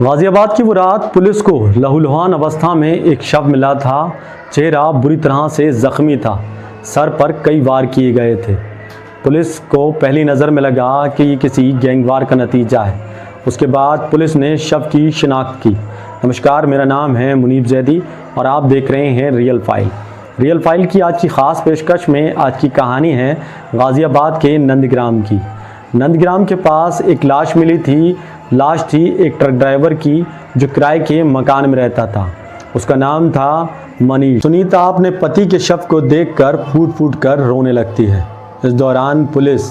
गाजियाबाद की वो रात पुलिस को लहूलुहान अवस्था में एक शव मिला था। चेहरा बुरी तरह से जख्मी था, सर पर कई वार किए गए थे। पुलिस को पहली नज़र में लगा कि ये किसी गैंगवार का नतीजा है। उसके बाद पुलिस ने शव की शिनाख्त की। नमस्कार, मेरा नाम है मुनीब जैदी और आप देख रहे हैं रियल फाइल। रियल फाइल की आज की ख़ास पेशकश में आज की कहानी है गाजियाबाद के नंदग्राम की। नंदग्राम के पास एक लाश मिली थी। लाश थी एक ट्रक ड्राइवर की जो किराए के मकान में रहता था। उसका नाम था मनीष। सुनीता अपने पति के शव को देखकर फूट फूट कर रोने लगती है। इस दौरान पुलिस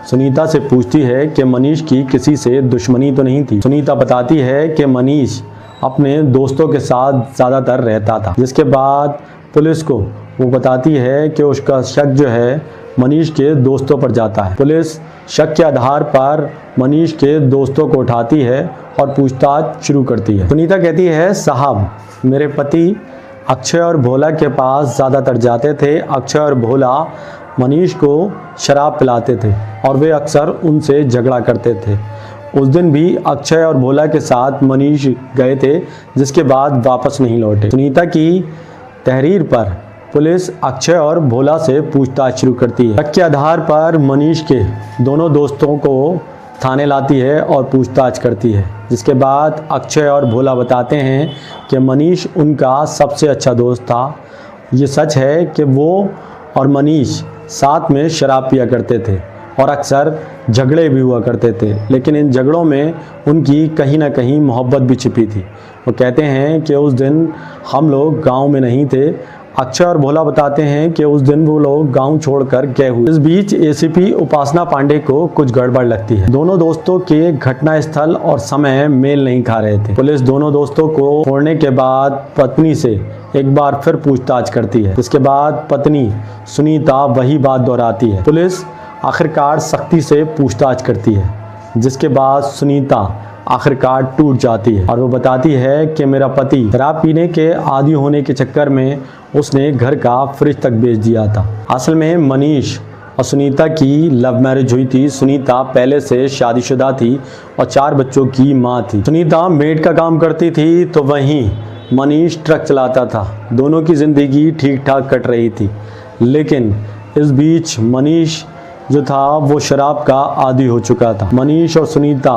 सुनीता से पूछती है कि मनीष की किसी से दुश्मनी तो नहीं थी। सुनीता बताती है कि मनीष अपने दोस्तों के साथ ज़्यादातर रहता था, जिसके बाद पुलिस को वो बताती है कि उसका शक जो है मनीष के दोस्तों पर जाता है। पुलिस शक के आधार पर मनीष के दोस्तों को उठाती है और पूछताछ शुरू करती है। सुनीता कहती है, साहब, मेरे पति अक्षय और भोला के पास ज़्यादातर जाते थे। अक्षय और भोला मनीष को शराब पिलाते थे और वे अक्सर उनसे झगड़ा करते थे। उस दिन भी अक्षय और भोला के साथ मनीष गए थे, जिसके बाद वापस नहीं लौटे। सुनीता की तहरीर पर पुलिस अक्षय और भोला से पूछताछ शुरू करती है। शक के आधार पर मनीष के दोनों दोस्तों को थाने लाती है और पूछताछ करती है, जिसके बाद अक्षय और भोला बताते हैं कि मनीष उनका सबसे अच्छा दोस्त था। ये सच है कि वो और मनीष साथ में शराब पिया करते थे और अक्सर झगड़े भी हुआ करते थे, लेकिन इन झगड़ों में उनकी कहीं ना कहीं मोहब्बत भी छिपी थी। वो कहते हैं कि उस दिन हम लोग गांव में नहीं थे। अक्षय और भोला बताते हैं कि उस दिन वो लोग गांव छोड़कर गए हुए। इस बीच एसीपी उपासना पांडे को कुछ गड़बड़ लगती है। दोनों दोस्तों के घटना स्थल और समय मेल नहीं खा रहे थे। पुलिस दोनों दोस्तों को छोड़ने के बाद पत्नी से एक बार फिर पूछताछ करती है, जिसके बाद पत्नी सुनीता वही बात दोहराती है। पुलिस आखिरकार सख्ती से पूछताछ करती है, जिसके बाद सुनीता आखिरकार टूट जाती है और वो बताती है कि मेरा पति शराब पीने के आदी होने के चक्कर में उसने घर का फ्रिज तक बेच दिया था। असल में मनीष और सुनीता की लव मैरिज हुई थी। सुनीता पहले से शादीशुदा थी और 4 बच्चों की माँ थी। सुनीता मेड का काम करती थी तो वहीं मनीष ट्रक चलाता था। दोनों की ज़िंदगी ठीक ठाक कट रही थी, लेकिन इस बीच मनीष जो था वो शराब का आदी हो चुका था। मनीष और सुनीता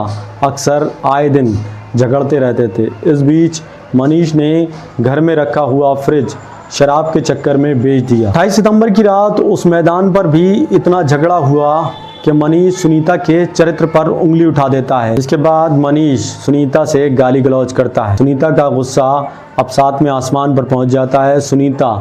अक्सर आए दिन झगड़ते रहते थे। इस बीच मनीष ने घर में रखा हुआ फ्रिज शराब के चक्कर में बेच दिया। 28 सितंबर की रात उस मैदान पर भी इतना झगड़ा हुआ कि मनीष सुनीता के चरित्र पर उंगली उठा देता है। इसके बाद मनीष सुनीता से गाली गलौज करता है। सुनीता का गुस्सा अब 7वें आसमान पर पहुंच जाता है। सुनीता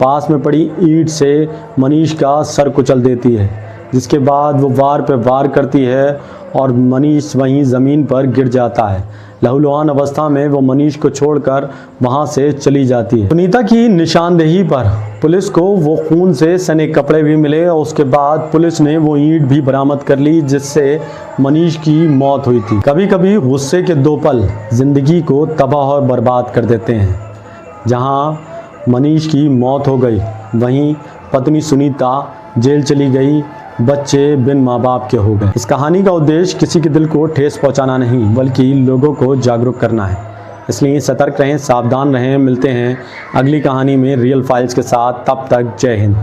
पास में पड़ी ईंट से मनीष का सर कुचल देती है, जिसके बाद वो वार पे वार करती है और मनीष वहीं ज़मीन पर गिर जाता है। लहूलुहान अवस्था में वो मनीष को छोड़कर वहां से चली जाती है। सुनीता की निशानदेही पर पुलिस को वो खून से सने कपड़े भी मिले और उसके बाद पुलिस ने वो ईंट भी बरामद कर ली, जिससे मनीष की मौत हुई थी। कभी कभी गुस्से के 2 पल जिंदगी को तबाह और बर्बाद कर देते हैं। जहां मनीष की मौत हो गई, वहीं पत्नी सुनीता जेल चली गई। बच्चे बिन माँ बाप के हो गए। इस कहानी का उद्देश्य किसी के दिल को ठेस पहुंचाना नहीं, बल्कि लोगों को जागरूक करना है। इसलिए सतर्क रहें, सावधान रहें। मिलते हैं अगली कहानी में रियल फाइल्स के साथ। तब तक जय हिंद।